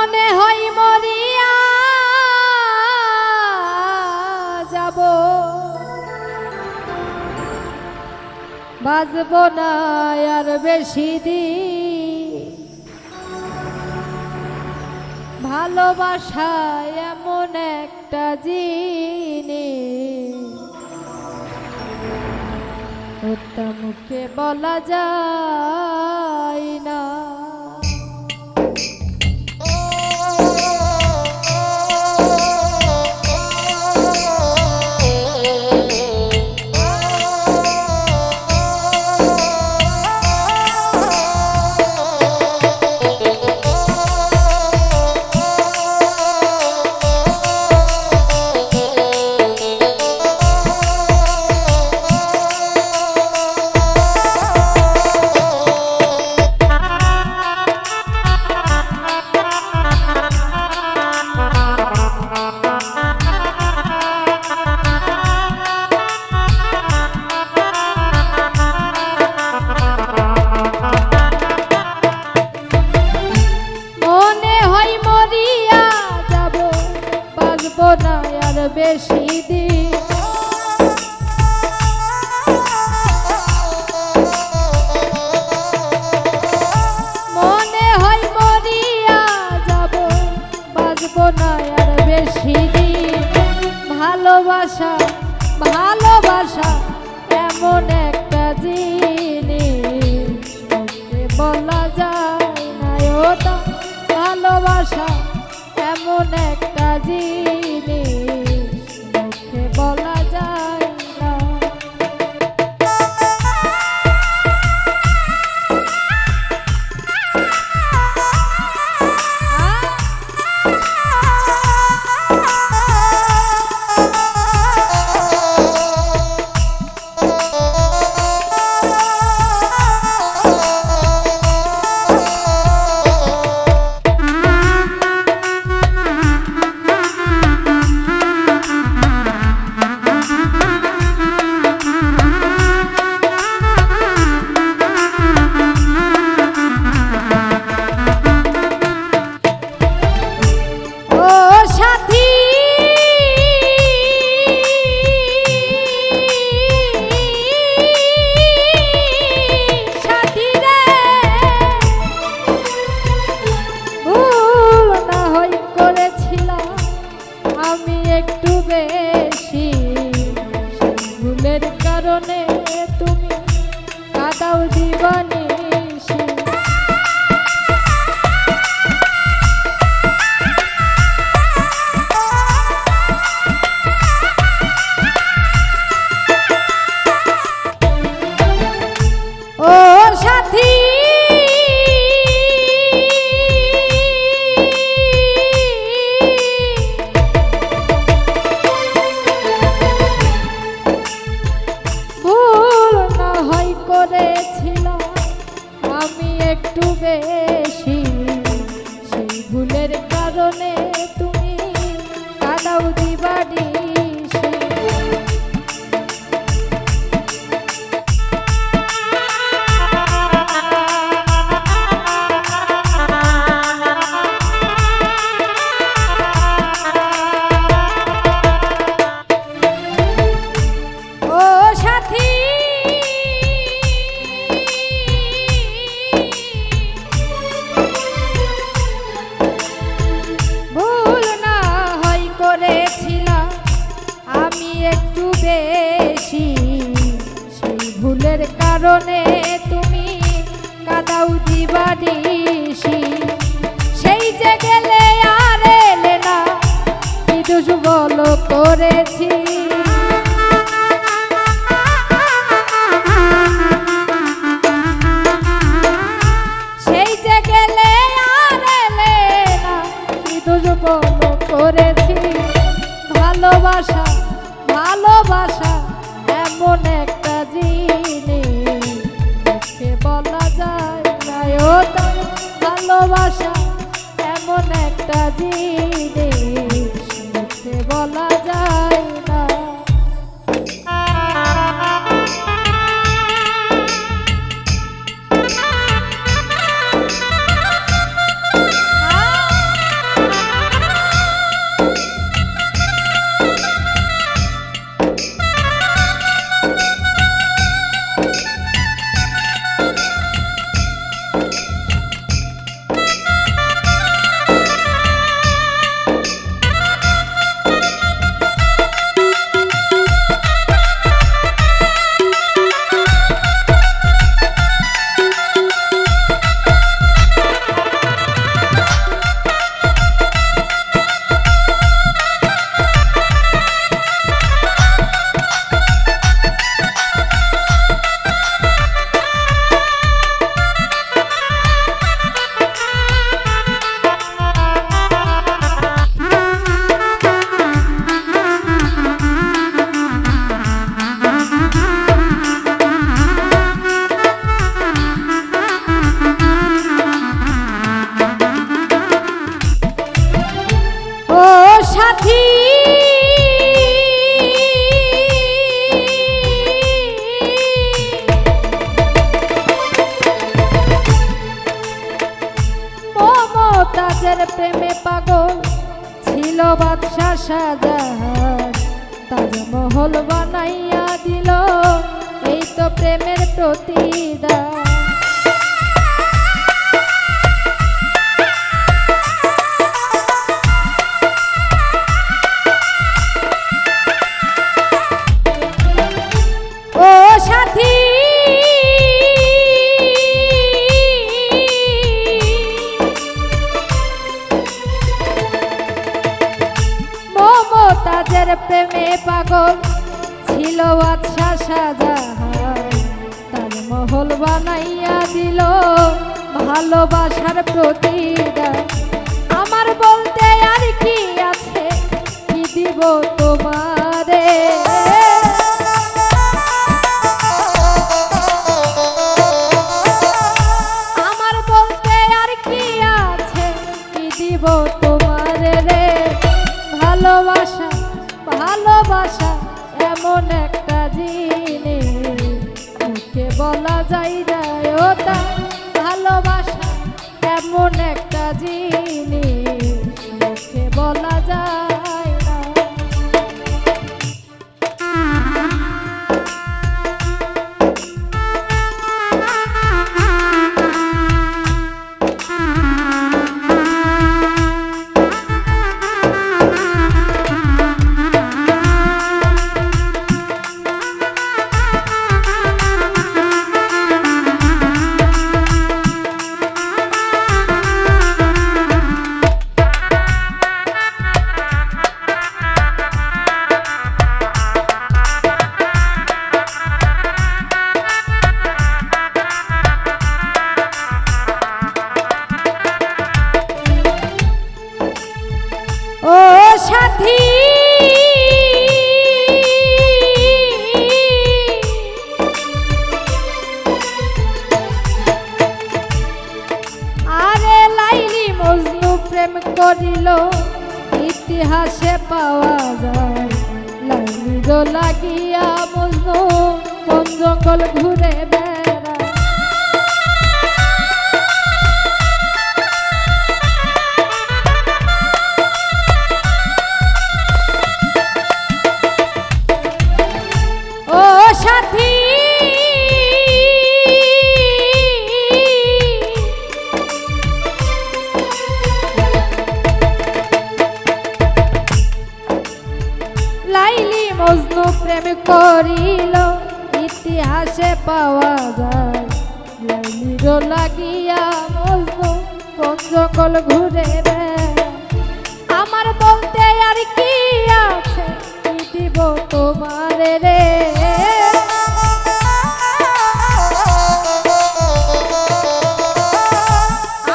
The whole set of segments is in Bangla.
মনে হয় মরিয়া যাব, বাজব না আর বেশি দিন। ভালোবাসা এমন একটা জিনিস, ওটা মুখে বলা যায় না। না আর বেশি দিন, মনে হয় মরিয়া যাব, বাজব না আর বেশি দিন। ভালোবাসা ভালোবাসা এমন একটা জিনিস, মুখে বলা যায় না। ওটা ভালোবাসা এমন একটা জিনিস, মুখে বলা যায় না। একটু বেশি ভুলের কারণে তুমি কাদাও দিবানিশি। ও সাথী করেছিলাম আমি একটু বেশি, সেই ভুলের কারণে তুমি কাদাও দিবানিশি। ও সাথী একটু বেশি, সেই ভুলের কারণে তুমি কাদাও দিবানিশি। সেই যে গেলে আর এলে না, কি দোষ বলো করেছি। সেই যে গেলে আর এলে না, কি দোষ বলো করেছি। ভালোবাসা ভালোবাসা এমন একটা জিনিস, মুখে বলা যায় না। ওটা ভালোবাসা এমন একটা জিনিস, মুখে বলা যায় না। প্রেমে পাগল ছিল বাদশাহ শাহজাহান, তাজমহল বানাইয়া দিল এই তো প্রেমের প্রতিদান। ও সাথী মমতাজের প্রেমে পাগল ছিল বাদশাহ শাহজাহান, তাজমহল বানাইয়া দিল ভালোবাসার প্রতিদান। আমার বলতে আর কি আছে, কি দিব তোমারে, আমার বলতে আর কি আছে, কি দিব তোমারে রে। ভালোবাসা ভালোবাসা এমন একটা জিনিস, মুখে বলা যায় না ওটা। ভালোবাসা এমন একটা জিনিস, মুখে বলা যায় না। ও সাথী আরে লাইলি মজনু প্রেম করিল ইতিহাসে পাওয়া যায়। লাইলি গো লাগিয়া মজনু বন জঙ্গল ঘুরে বেড়ায়। সাথী লাইলি মজনু প্রেম করিল ইতিহাসে পাওয়া যায়। লাইলি গো লাগিয়া মজনু বন জঙ্গল ঘুরে বেড়ায়। আমার বলতে আর কি আছে, কি দিব তোমারে রে।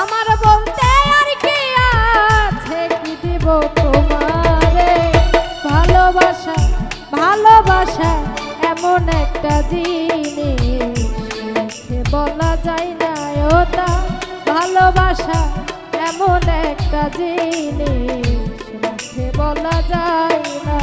আমার বলতে আর কি আছে, কি দিব তোমারে। ভালোবাসা ভালোবাসা এমন একটা জিনিস, মুখে বলা যায় না ওটা। ভালোবাসা এমন একটা জিনিস, মুখে বলা যায় না।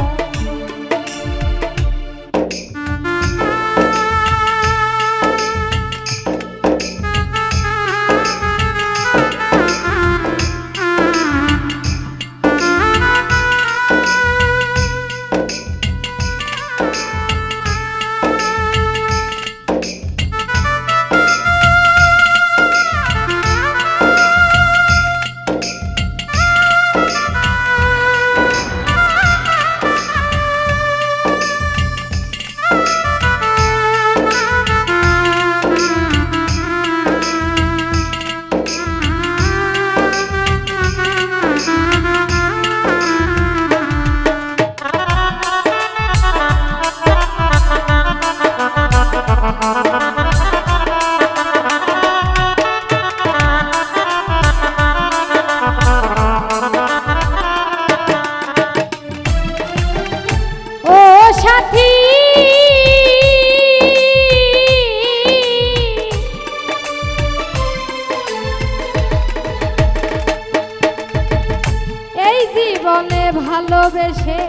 ভালোবেসে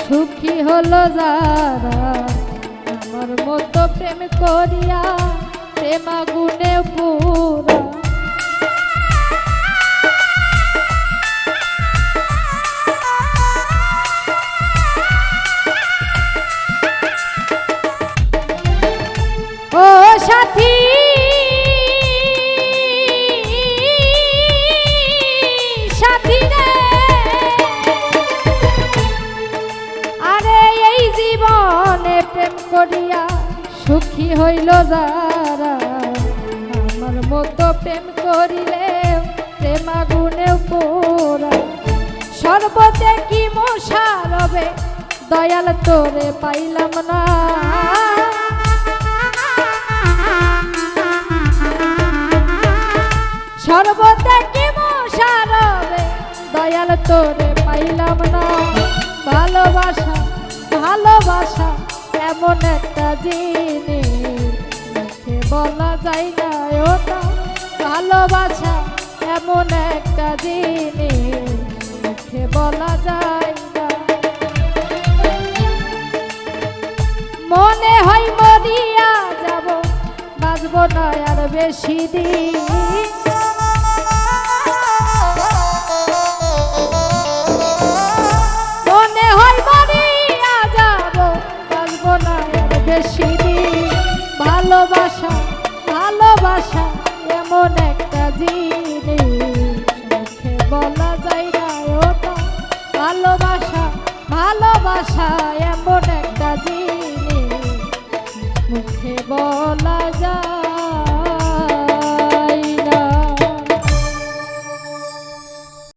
সুখী হলো যারা, আমার মতো প্রেম করিয়া প্রেমাগুনে পুরা। মতো প্রেম করিলে প্রেম আগুনে পোড়া সর্বতে কি মশা রবে দয়াল তোরে পাইলাম না সর্বতে কি মশা রবে দয়াল তোরে পাইলাম না ভালোবাসা ভালোবাসা এমন একটা জিনিস মুখে বলা যায় না ওটা ভালোবাসা এমন একটা জিনিস মুখে বলা যায় না মনে হয় মরিয়া যাব বাঁচব না আর বেশি দিন মনে হয় মরিয়া যাব বাঁচব না আর বেশি দিন ভালোবাসা ভালোবাসা এমন একটা জিনিস মুখে বলা যায় না ওটা ভালোবাসা ভালোবাসা এমন একটা জিনিস মুখে বলা